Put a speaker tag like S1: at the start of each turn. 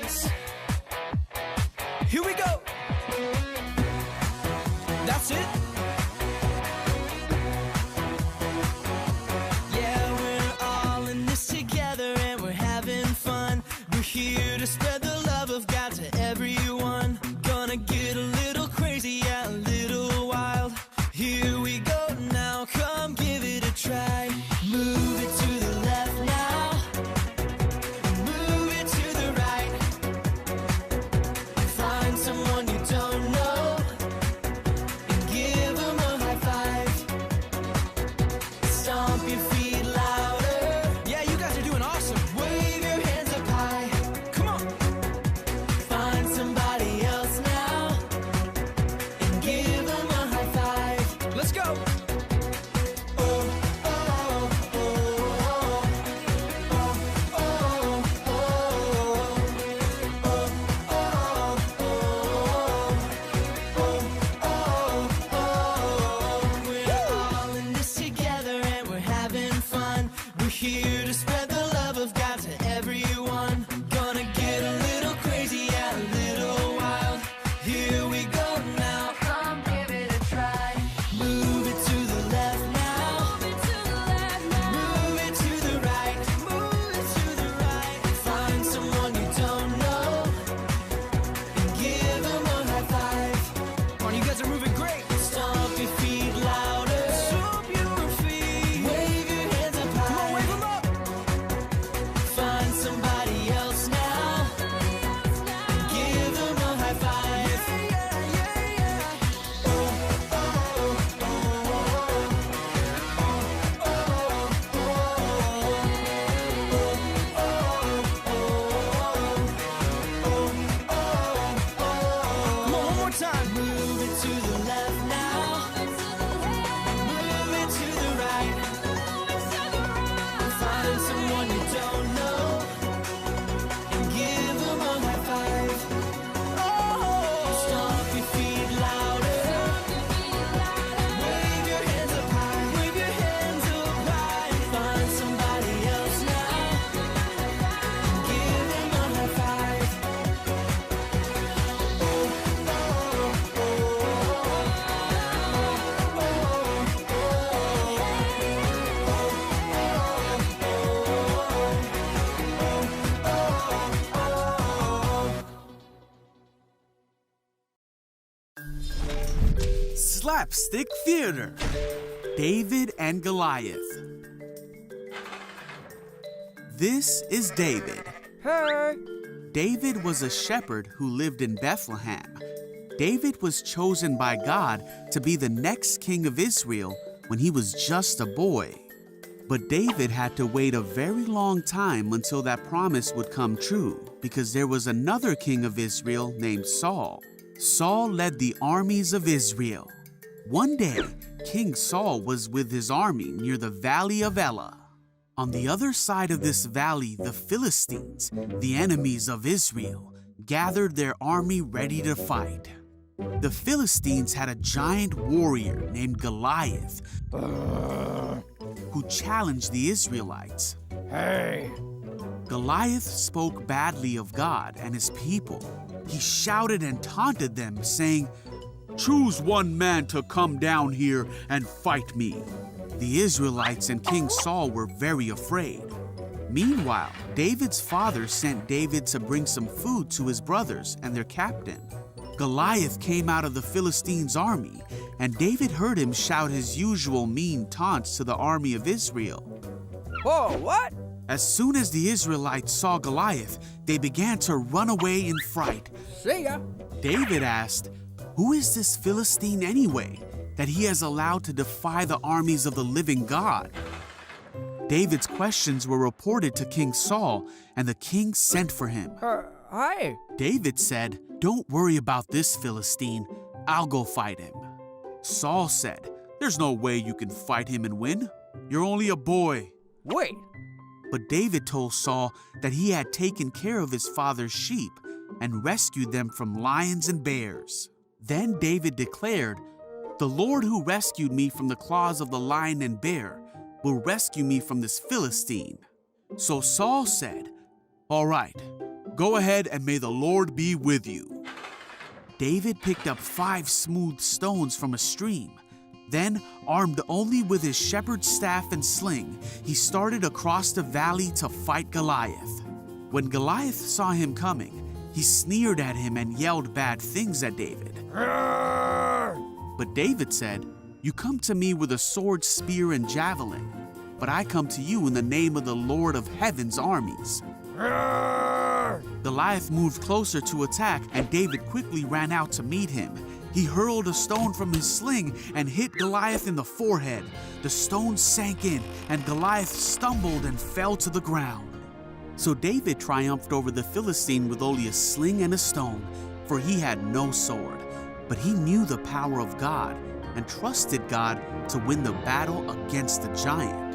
S1: dance. Here we go. That's it. Yeah, we're all in this together and we're having fun. We're here to spread the love of God to everyone. Gonna get a little crazy, yeah, a little wild. Here we go now, come give it a try. Move it to the left now. Move it to the right. Find someone you don't know and give them a high five. Stomp your feet louder. Yeah, you guys are doing awesome. Wave your hands up high. Come on. Find somebody else now and give them a high five. Let's go. Here to spread the love of God to everyone. Gonna get a little crazy, yeah, a little wild. Here we go now. Come give it a try. Move it to the left now. Move it to the left now. Move it to the right. Move it to the right. Find someone you don't know and give them a high five. Come on, you guys are moving great. Stomp your feet louder. Stomp your feet. Wave your hands up high. Come on, wave them up. Find somebody else now. Give them a high five. Yeah, yeah, yeah. Come on, one more time. Move it to the left now. Move it to the right. Find someone you don't know and give them a high five. Stomp your feet louder. Wave your hands up high. Wave your hands up high. Find somebody else now and give them a high five.
S2: Slapstick Theater. David and Goliath. This is David.
S3: Hey!
S2: David was a shepherd who lived in Bethlehem. David was chosen by God to be the next king of Israel when he was just a boy. But David had to wait a very long time until that promise would come true, because there was another king of Israel named Saul. Saul led the armies of Israel. One day, King Saul was with his army near the valley of Elah. On the other side of this valley, the Philistines, the enemies of Israel, gathered their army ready to fight. The Philistines had a giant warrior named Goliath who challenged the Israelites.
S3: Hey!
S2: Goliath spoke badly of God and his people. He shouted and taunted them, saying, "Choose one man to come down here and fight me." The Israelites and King Saul were very afraid. Meanwhile, David's father sent David to bring some food to his brothers and their captain. Goliath came out of the Philistines' army, and David heard him shout his usual mean taunts to the army of Israel.
S3: Whoa, what?
S2: As soon as the Israelites saw Goliath, they began to run away in fright.
S3: See ya.
S2: David asked, "Who is this Philistine anyway, that he has allowed to defy the armies of the living God?" David's questions were reported to King Saul, and the king sent for him.
S3: Hi.
S2: David said, "Don't worry about this Philistine. I'll go fight him." Saul said, "There's no way you can fight him and win. You're only a boy."
S3: Wait.
S2: But David told Saul that he had taken care of his father's sheep and rescued them from lions and bears. Then David declared, "The Lord who rescued me from the claws of the lion and bear will rescue me from this Philistine." So Saul said, "All right, Go ahead and may the Lord be with you." David picked up 5 smooth stones from a stream. Then, armed only with his shepherd's staff and sling, he started across the valley to fight Goliath. When Goliath saw him coming, he sneered at him and yelled bad things at David. But David said, "You come to me with a sword, spear, and javelin, but I come to you in the name of the Lord of Heaven's armies." Goliath moved closer to attack, and David quickly ran out to meet him. He hurled a stone from his sling and hit Goliath in the forehead. The stone sank in, and Goliath stumbled and fell to the ground. So David triumphed over the Philistine with only a sling and a stone, for he had no sword. But he knew the power of God and trusted God to win the battle against the giant.